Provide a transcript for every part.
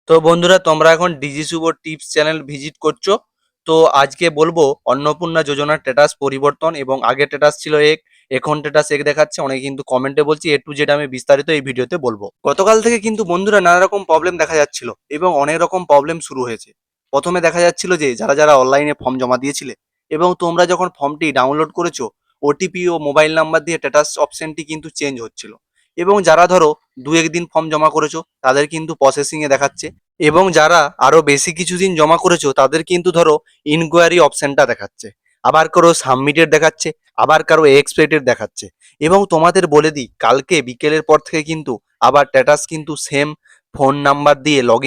তো বন্ধুরা, তোমরা এখন ডিজি শুভ টিপস চ্যানেল ভিজিট করছো। তো আজকে বলবো অন্নপূর্ণা যোজনার স্ট্যাটাস পরিবর্তন, এবং আগে স্ট্যাটাস ছিল এক, এখন স্ট্যাটাস এক দেখাচ্ছে। অনেকে কিন্তু কমেন্টে বলছি এ টু জেড আমি বিস্তারিত এই ভিডিওতে বলবো। গতকাল থেকে কিন্তু বন্ধুরা নানা রকম প্রবলেম দেখা যাচ্ছিল এবং অনেক রকম প্রবলেম শুরু হয়েছে। প্রথমে দেখা যাচ্ছিল যে যারা যারা অনলাইনে ফর্ম জমা দিয়েছিলে এবং তোমরা যখন ফর্মটি ডাউনলোড করেছো, ওটিপি ও মোবাইল নাম্বার দিয়ে স্ট্যাটাস অপশনটি কিন্তু চেঞ্জ হচ্ছিল। এবং যারা ধরো দু একদিন ফর্ম জমা করেছো তাদের কিন্তু প্রসেসিং এ দেখাচ্ছে, এবং যারা আরো বেশি কিছুদিন জমা করেছো তাদের কিন্তু ধরো ইনকোয়ারি অপশনটা দেখাচ্ছে, আবার কারো সাবমিটেড দেখাচ্ছে, আবার কারো এক্সপেক্টেড দেখাচ্ছে। এবং তোমাদের বলে দিই, কালকে বিকেলের পর থেকে কিন্তু আবার স্ট্যাটাস কিন্তু সেম ফোন নাম্বার দিয়ে লগ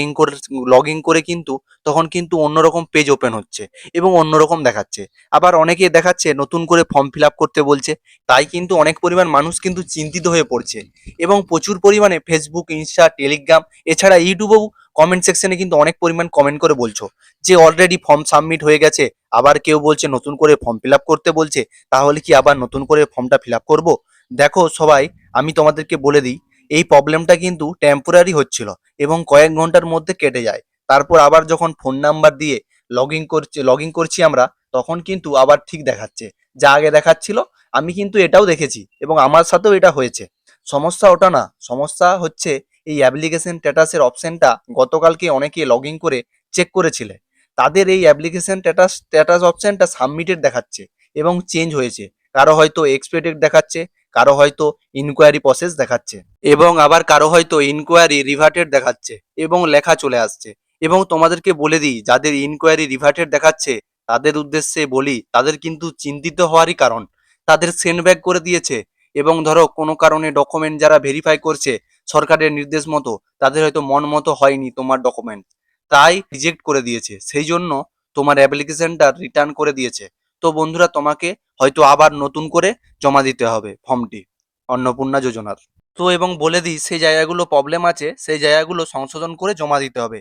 ইন করে কিন্তু তখন কিন্তু অন্যরকম পেজ ওপেন হচ্ছে এবং অন্যরকম দেখাচ্ছে। আবার অনেকে দেখাচ্ছে নতুন করে ফর্ম ফিল আপ করতে বলছে। তাই কিন্তু অনেক পরিমাণ মানুষ কিন্তু চিন্তিত হয়ে পড়ছে, এবং প্রচুর পরিমাণে ফেসবুক, ইনস্টা, টেলিগ্রাম, এছাড়া ইউটিউবেও কমেন্ট সেকশনে কিন্তু অনেক পরিমাণ কমেন্ট করে বলছো যে অলরেডি ফর্ম সাবমিট হয়ে গেছে। আবার কেউ বলছে নতুন করে ফর্ম ফিল আপ করতে বলছে, তাহলে কি আবার নতুন করে ফর্মটা ফিল আপ করবো? দেখো সবাই, আমি তোমাদেরকে বলে দিই, এই প্রবলেমটা কিন্তু টেম্পোরারি হচ্ছিল এবং কয়েক ঘন্টার মধ্যে কেটে যায়। তারপর আবার যখন ফোন নাম্বার দিয়ে লগ ইন করছি আমরা, তখন কিন্তু আবার ঠিক দেখাচ্ছে যা আগে দেখাচ্ছিল। আমি কিন্তু এটাও দেখেছি এবং আমার সাথেও এটা হয়েছে। সমস্যা ওটা না, সমস্যা হচ্ছে এই অ্যাপ্লিকেশন স্ট্যাটাসের অপশনটা গতকালকে অনেকে লগ ইন করে চেক করেছিলে। তাদের এই অ্যাপ্লিকেশন স্ট্যাটাস অপশনটা সাবমিটেড দেখাচ্ছে এবং চেঞ্জ হয়েছে। কারো হয়তো এক্সপেক্টেড দেখাচ্ছে, কারো হয়তো ইনকোয়ারি প্রসেস দেখাচ্ছে, এবং আবার কারো হয়তো ইনকোয়ারি রিভার্টেড দেখাচ্ছে এবং লেখা চলে আসছে। এবং তোমাদেরকে বলে দিই, যাদের ইনকোয়ারি রিভার্টেড দেখাচ্ছে তাদের উদ্দেশ্যে বলি, তাদের কিন্তু চিন্তিত হওয়ারই কারণ। তাদের সেন্ডব্যাক করে দিয়েছে, এবং ধরো কোনো কারণে ডকুমেন্ট যারা ভেরিফাই করছে সরকারের নির্দেশ মতো, তাদের হয়তো মন মতো হয়নি তোমার ডকুমেন্ট, তাই রিজেক্ট করে দিয়েছে। সেই জন্য তোমার অ্যাপ্লিকেশনটা রিটার্ন করে দিয়েছে। তো বন্ধুরা, তোমাকে হয়তো আবার নতুন করে জমা দিতে হবে ফর্মটি অন্নপূর্ণা যোজনার। তো এবং বলে দিই, সেই জায়গাগুলো প্রবলেম আছে সেই জায়গাগুলো সংশোধন করে জমা দিতে হবে।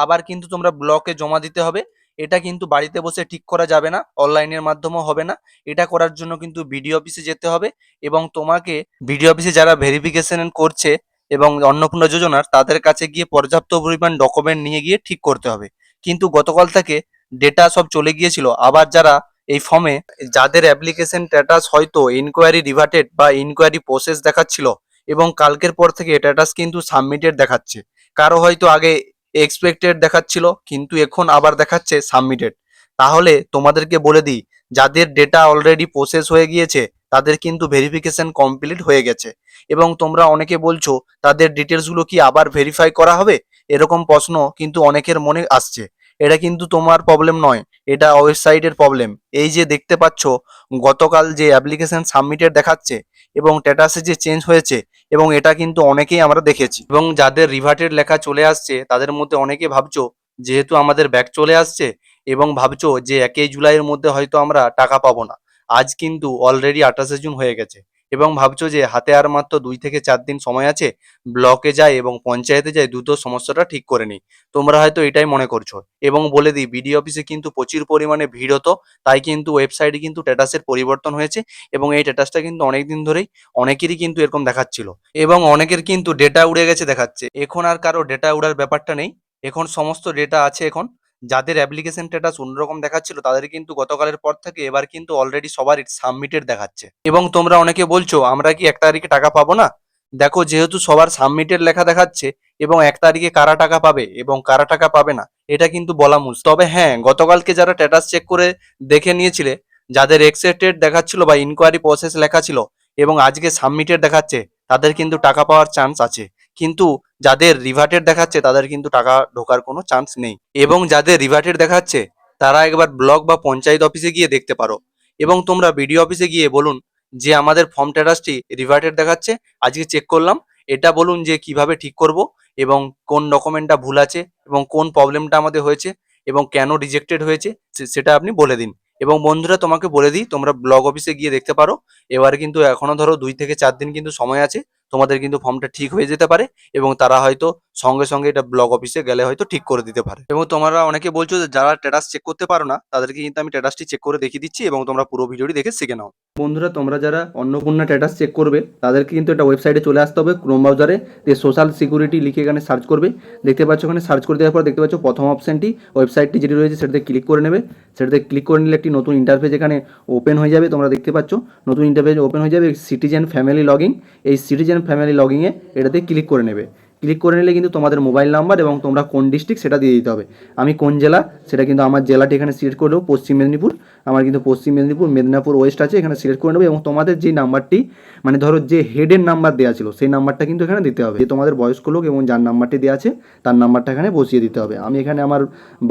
আবার কিন্তু তোমরা ব্লকে জমা দিতে হবে। এটা কিন্তু বাড়িতে বসে ঠিক করা যাবে না, অনলাইনের মাধ্যমেও হবে না। এটা করার জন্য কিন্তু বিডিও অফিসে যেতে হবে, এবং তোমাকে বিডিও অফিসে যারা ভেরিফিকেশন করছে এবং অন্নপূর্ণা যোজনার, তাদের কাছে গিয়ে পর্যাপ্ত পরিমাণ ডকুমেন্ট নিয়ে গিয়ে ঠিক করতে হবে। কিন্তু গতকাল থেকে ডেটা সব চলে গিয়েছিল। আবার যারা এই ফর্মে, যাদের অ্যাপ্লিকেশন স্ট্যাটাস হয়তো ইনকোয়ারি রিভার্টেড বা ইনকোয়ারি প্রসেস দেখাচ্ছিল, এবং কালকের পর থেকে স্ট্যাটাস কিন্তু সাবমিটেড দেখাচ্ছে। কারো হয়তো আগে এক্সপেক্টেড দেখাচ্ছিল কিন্তু এখন আবার দেখাচ্ছে সাবমিটেড। তাহলে তোমাদেরকে বলে দিই, যাদের ডেটা অলরেডি প্রসেস হয়ে গিয়েছে তাদের কিন্তু ভেরিফিকেশন কমপ্লিট হয়ে গেছে। এবং তোমরা অনেকে বলছো তাদের ডিটেলসগুলো কি আবার ভেরিফাই করা হবে, এরকম প্রশ্ন কিন্তু অনেকের মনে আসছে। এটা কিন্তু তোমার প্রবলেম নয়, এটা ওয়েবসাইটের প্রবলেম। এই যে দেখতে পাচ্ছ, গতকাল যে অ্যাপ্লিকেশন সাবমিটেড দেখাচ্ছে এবং স্ট্যাটাসে যে চেঞ্জ হয়েছে, এবং এটা কিন্তু অনেকেই আমরা দেখেছি। এবং যাদের রিভার্টেড লেখা চলে আসছে তাদের মধ্যে অনেকে ভাবছো যেহেতু আমাদের ব্যাক চলে আসছে, এবং ভাবছো যে 1 জুলাইয়ের মধ্যে হয়তো আমরা টাকা পাবো না। আজ কিন্তু অলরেডি 28 জুন হয়ে গেছে, এবং ভাবছো যে হাতে আর মাত্র 2 থেকে 4 দিন সময় আছে, ব্লকে যায় এবং পঞ্চায়েতে যায় দ্রুত সমস্যাটা ঠিক করে নিই। তোমরা হয়তো এটাই মনে করছো। এবং বলে দিই, বিডিও অফিসে কিন্তু প্রচুর পরিমাণে ভিড় হতো, তাই কিন্তু ওয়েবসাইটে কিন্তু স্ট্যাটাসের পরিবর্তন হয়েছে। এবং এই স্ট্যাটাসটা কিন্তু অনেকদিন ধরেই অনেকেরই কিন্তু এরকম দেখাচ্ছিল, এবং অনেকের কিন্তু ডেটা উড়ে গেছে দেখাচ্ছে। এখন আর কারো ডেটা উড়ার ব্যাপারটা নেই, এখন সমস্ত ডেটা আছে। এখন যাদের অ্যাপ্লিকেশন স্ট্যাটাস অন্যরকম দেখাচ্ছিল তাদের কিন্তু গতকালের পর থেকে এবার কিন্তু অলরেডি সবারই সাবমিটেড দেখাচ্ছে। এবং তোমরা অনেকে বলছো আমরা কি 1 তারিখে টাকা পাবো না? দেখো, যেহেতু সবার সাবমিটেড লেখা দেখাচ্ছে, এবং 1 তারিখে কারা টাকা পাবে এবং কারা টাকা পাবে না এটা কিন্তু বলা মুশকিল। তবে হ্যাঁ, গতকালকে যারা স্ট্যাটাস চেক করে দেখে নিয়েছিলে, যাদের এক্সেপ্টেড দেখাচ্ছিল বা ইনকোয়ারি প্রসেস লেখা ছিল এবং আজকে সাবমিটেড দেখাচ্ছে, তাদের কিন্তু টাকা পাওয়ার চান্স আছে। কিন্তু যাদের রিভার্টেড দেখাচ্ছে তাদের কিন্তু টাকা ঢোকার কোনো চান্স নেই। এবং যাদের রিভার্টেড দেখাচ্ছে তারা একবার ব্লক বা পঞ্চায়েত অফিসে গিয়ে দেখতে পারো, এবং তোমরা বিডিও অফিসে গিয়ে বলুন যে আমাদের ফর্ম স্ট্যাটাসটি রিভার্টেড দেখাচ্ছে, আজকে চেক করলাম। এটা বলুন যে কিভাবে ঠিক করব, এবং কোন ডকুমেন্টটা ভুল আছে, এবং কোন প্রবলেমটা আমাদের হয়েছে, এবং কেন রিজেক্টেড হয়েছে, সেটা আপনি বলে দিন। এবং বন্ধুরা, তোমাকে বলে দিই, তোমরা ব্লক অফিসে গিয়ে দেখতে পারো। এবারে কিন্তু এখনো ধরো 2 থেকে 4 দিন কিন্তু সময় আছে, তোমাদের কিন্তু ফর্মটা ঠিক হয়ে যেতে পারে, এবং তারা হয়তো সঙ্গে সঙ্গে এটা ব্লক অফিসে গেলে হয়তো ঠিক করে দিতে পারে। এবং তোমরা অনেকে বলছো যে যারা স্ট্যাটাস চেক করতে পারো না তাদেরকে কিন্তু আমি স্ট্যাটাসটি চেক করে দেখিয়ে দিচ্ছি এবং তোমরা পুরো ভিডিওটি দেখে শিখে নাও। বন্ধুরা, তোমরা যারা অন্নপূর্ণা স্ট্যাটাস চেক করবে তাদেরকে কিন্তু একটা ওয়েবসাইটে চলে আসতে হবে ক্রোম ব্রাউজারে, যে সোশ্যাল সিকিউরিটি লিখে এখানে সার্চ করবে। দেখতে পাচ্ছ এখানে সার্চ করে দেওয়ার পর দেখতে পাচ্ছ প্রথম অপশানটি ওয়েবসাইটটি যেটি রয়েছে সেটাতে ক্লিক করে নেবে। সেটাতে ক্লিক করে নিলে একটি নতুন ইন্টারফেস এখানে ওপেন হয়ে যাবে। তোমরা দেখতে পাচ্ছ নতুন ইন্টারফেস ওপেন হয়ে যাবে। সিটিজেন ফ্যামিলি লগইন, এই সিটিজেন ফ্যামিলি লগইনে এটাতে ক্লিক করে নেবে। ক্লিক করে নিলে কিন্তু তোমাদের মোবাইল নাম্বার এবং তোমরা কোন ডিস্ট্রিক্ট সেটা দিয়ে দিতে হবে। আমি কোন জেলা সেটা কিন্তু আমার জেলাটি এখানে সিলেক্ট করে দেবো, পশ্চিম মেদিনীপুর। আমার কিন্তু পশ্চিম মেদিনীপুর, মেদিনীপুর ওয়েস্ট আছে, এখানে সিলেক্ট করে নেবে। এবং তোমাদের যে নাম্বারটি মানে ধরো যে হেডের নাম্বার দেওয়া ছিল সেই নাম্বারটা কিন্তু এখানে দিতে হবে। যে তোমাদের বয়স্ক লোক এবং যার নাম্বারটি দেওয়া আছে তার নাম্বারটা এখানে বসিয়ে দিতে হবে। আমি এখানে আমার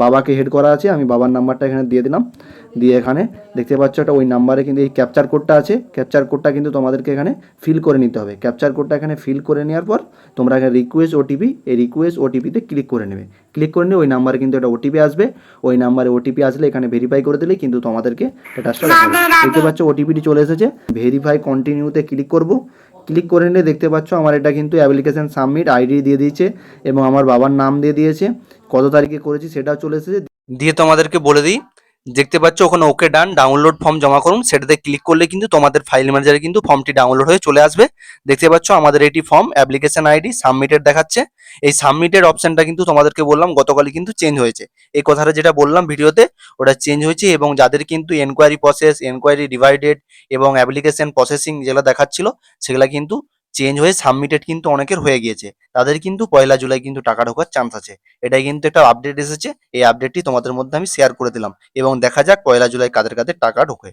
বাবাকে হেড করা আছে, আমি বাবার নাম্বারটা এখানে দিয়ে দিলাম। দিয়ে এখানে দেখতে পাচ্ছ একটা ওই নাম্বারে কিন্তু এই ক্যাপচার কোডটা আছে, ক্যাপচার কোডটা কিন্তু তোমাদেরকে এখানে ফিল করে নিতে হবে। ক্যাপচার কোডটা এখানে ফিল করে নেওয়ার পর তোমরা এখানে রিকোয়েস্ট ওটিপি, এই রিকোয়েস্ট ওটিপিতে ক্লিক করে নেবে। ক্লিক করে নিয়ে ওই নাম্বারে কিন্তু একটা ওটিপি আসবে। ওই নাম্বারে ওটিপি আসলে এখানে ভেরিফাই করে দিলেই কিন্তু তোমাদেরকে স্ট্যাটাসটা দেখাবে। দেখতে পাচ্ছ ওটিপিটি চলে এসেছে। ভেরিফাই কন্টিনিউতে ক্লিক করব। ক্লিক করে নিলে দেখতে পাচ্ছ আমার এটা কিন্তু অ্যাপ্লিকেশান সাবমিট আইডি দিয়ে দিয়েছে এবং আমার বাবার নাম দিয়ে দিয়েছে, কত তারিখে করেছি সেটাও চলে এসেছে। দিয়ে তোমাদেরকে বলে দিই, দেখতে পাচ্ছ ওখানে ওকে ডান, ডাউনলোড ফর্ম জমা করুন, সেটাতে ক্লিক করলে কিন্তু তোমাদের ফাইল ম্যানেজারে কিন্তু ফর্মটি ডাউনলোড হয়ে চলে আসবে। দেখতে পাচ্ছ আমাদের এটি ফর্ম, অ্যাপ্লিকেশন আইডি সাবমিটেড দেখাচ্ছে। এই সাবমিটেড অপশনটা কিন্তু তোমাদেরকে বললাম গতকালই কিন্তু চেঞ্জ হয়েছে। এই কথাটা যেটা বললাম ভিডিওতে ওটা চেঞ্জ হয়েছে। এবং যাদের কিন্তু এনকোয়ারি প্রসেস, এনকোয়ারি ডিভাইডেড এবং অ্যাপ্লিকেশন প্রসেসিং যেগুলো দেখাচ্ছিল সেগুলো কিন্তু চেঞ্জ হয়ে সাবমিটেড কিন্তু অনেকের হয়ে গিয়েছে, তাদের কিন্তু 1 জুলাই কিন্তু টাকা ঢোকার চান্স আছে। এটাই কিন্তু একটা আপডেট এসেছে, এই আপডেটটি তোমাদের মধ্যে আমি শেয়ার করে দিলাম এবং দেখা যাক 1 জুলাই কাদের কাদের টাকা ঢোকে।